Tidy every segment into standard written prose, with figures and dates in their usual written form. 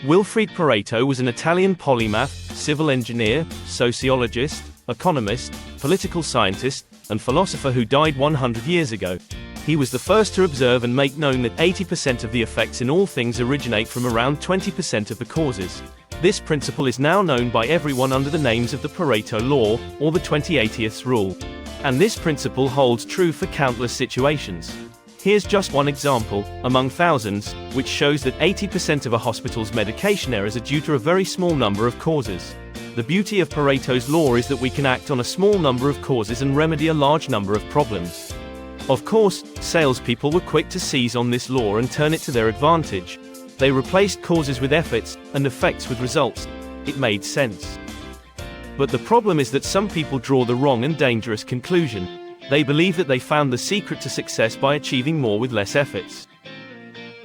Alfred Pareto was an Italian polymath, civil engineer, sociologist, economist, political scientist, and philosopher who died 100 years ago. He was the first to observe and make known that 80% of the effects in all things originate from around 20% of the causes. This principle is now known by everyone under the names of the Pareto law, or the 20/80th rule. And this principle holds true for countless situations. Here's just one example, among thousands, which shows that 80% of a hospital's medication errors are due to a very small number of causes. The beauty of Pareto's law is that we can act on a small number of causes and remedy a large number of problems. Of course, salespeople were quick to seize on this law and turn it to their advantage. They replaced causes with efforts, and effects with results. It made sense. But the problem is that some people draw the wrong and dangerous conclusion. They believe that they found the secret to success by achieving more with less efforts.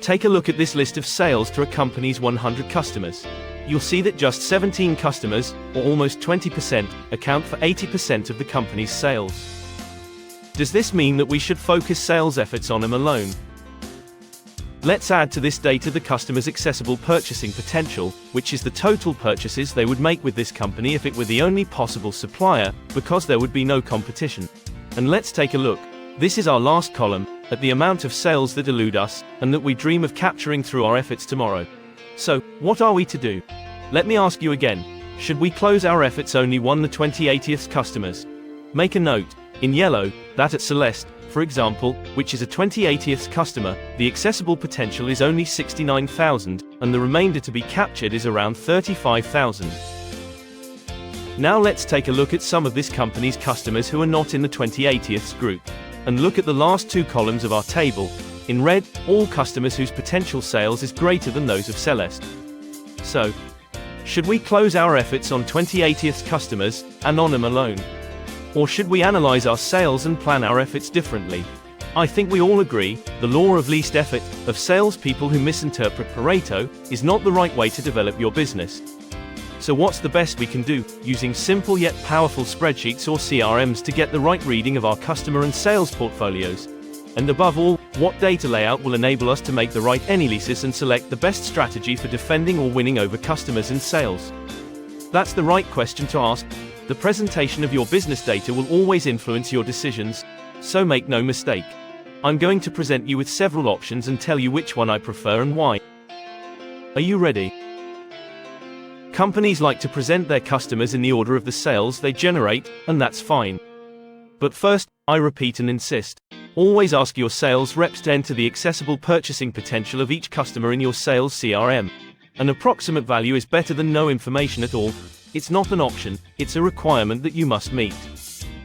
Take a look at this list of sales to a company's 100 customers. You'll see that just 17 customers, or almost 20%, account for 80% of the company's sales. Does this mean that we should focus sales efforts on them alone? Let's add to this data the customer's accessible purchasing potential, which is the total purchases they would make with this company if it were the only possible supplier, because there would be no competition. And let's take a look. This is our last column, at the amount of sales that elude us, and that we dream of capturing through our efforts tomorrow. So, what are we to do? Let me ask you again. Should we close our efforts only on the 20/80th customers? Make a note, in yellow, that at Celeste, for example, which is a 20/80th customer, the accessible potential is only 69,000, and the remainder to be captured is around 35,000. Now let's take a look at some of this company's customers who are not in the 20/80th group. And look at the last two columns of our table. In red, all customers whose potential sales is greater than those of Celeste. So, should we close our efforts on 20/80th customers, and on them alone? Or should we analyze our sales and plan our efforts differently? I think we all agree, the law of least effort, of salespeople who misinterpret Pareto, is not the right way to develop your business. So what's the best we can do, using simple yet powerful spreadsheets or CRMs to get the right reading of our customer and sales portfolios? And above all, what data layout will enable us to make the right analysis and select the best strategy for defending or winning over customers and sales? That's the right question to ask. The presentation of your business data will always influence your decisions, so make no mistake. I'm going to present you with several options and tell you which one I prefer and why. Are you ready? Companies like to present their customers in the order of the sales they generate, and that's fine. But first, I repeat and insist, always ask your sales reps to enter the accessible purchasing potential of each customer in your sales CRM. An approximate value is better than no information at all. It's not an option, it's a requirement that you must meet.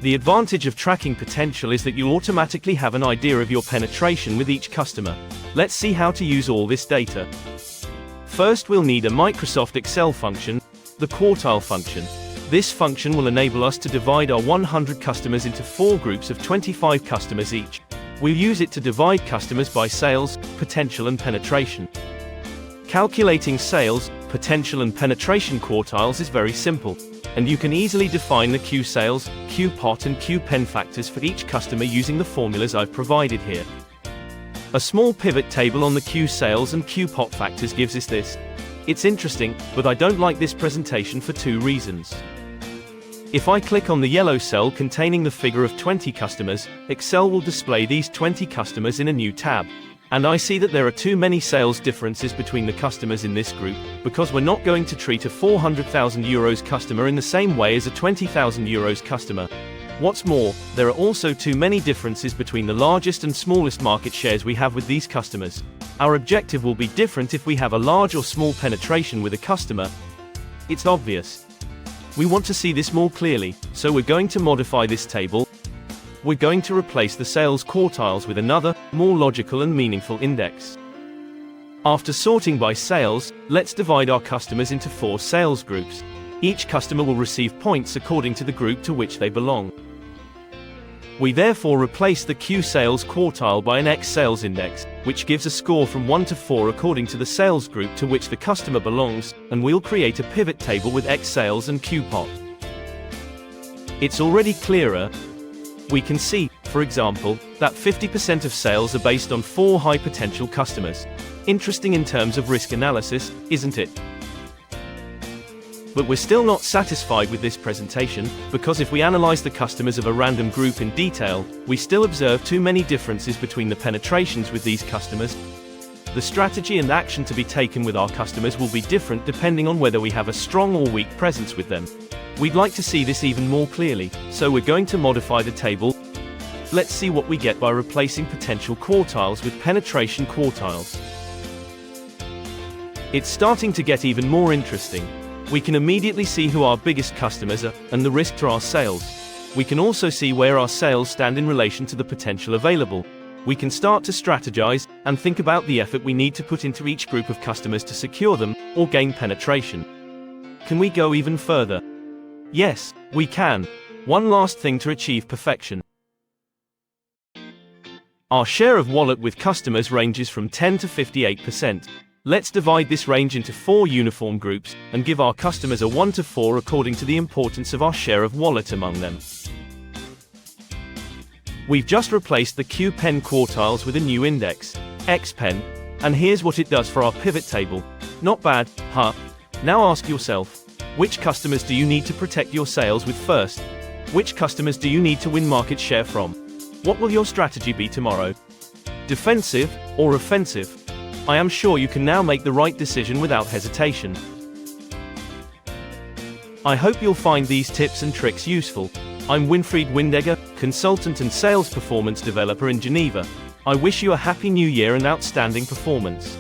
The advantage of tracking potential is that you'll automatically have an idea of your penetration with each customer. Let's see how to use all this data. First, we'll need a Microsoft Excel function, the quartile function. This function will enable us to divide our 100 customers into 4 groups of 25 customers each. We'll use it to divide customers by sales, potential and penetration. Calculating sales, potential and penetration quartiles is very simple, and you can easily define the Q sales, Q pot and Q pen factors for each customer using the formulas I've provided here. A small pivot table on the Q sales and Q pot factors gives us this. It's interesting, but I don't like this presentation for 2 reasons. If I click on the yellow cell containing the figure of 20 customers, Excel will display these 20 customers in a new tab. And I see that there are too many sales differences between the customers in this group, because we're not going to treat a 400,000 euros customer in the same way as a 20,000 euros customer. What's more, there are also too many differences between the largest and smallest market shares we have with these customers. Our objective will be different if we have a large or small penetration with a customer. It's obvious. We want to see this more clearly, so we're going to modify this table. We're going to replace the sales quartiles with another, more logical and meaningful index. After sorting by sales, let's divide our customers into 4 sales groups. Each customer will receive points according to the group to which they belong. We therefore replace the Q sales quartile by an X sales index, which gives a score from 1 to 4 according to the sales group to which the customer belongs, and we'll create a pivot table with X sales and Q pot. It's already clearer. We can see, for example, that 50% of sales are based on 4 high-potential customers. Interesting in terms of risk analysis, isn't it? But we're still not satisfied with this presentation, because if we analyze the customers of a random group in detail, we still observe too many differences between the penetrations with these customers. The strategy and action to be taken with our customers will be different depending on whether we have a strong or weak presence with them. We'd like to see this even more clearly, so we're going to modify the table. Let's see what we get by replacing potential quartiles with penetration quartiles. It's starting to get even more interesting. We can immediately see who our biggest customers are, and the risk to our sales. We can also see where our sales stand in relation to the potential available. We can start to strategize, and think about the effort we need to put into each group of customers to secure them, or gain penetration. Can we go even further? Yes, we can. One last thing to achieve perfection. Our share of wallet with customers ranges from 10 to 58%. Let's divide this range into 4 uniform groups, and give our customers a 1 to 4 according to the importance of our share of wallet among them. We've just replaced the Q-pen quartiles with a new index, X-pen, and here's what it does for our pivot table. Not bad, huh? Now ask yourself, which customers do you need to protect your sales with first? Which customers do you need to win market share from? What will your strategy be tomorrow? Defensive or offensive? I am sure you can now make the right decision without hesitation. I hope you'll find these tips and tricks useful. I'm Winfried WWINDER, consultant and sales performance developer in Geneva. I wish you a happy new year and outstanding performance.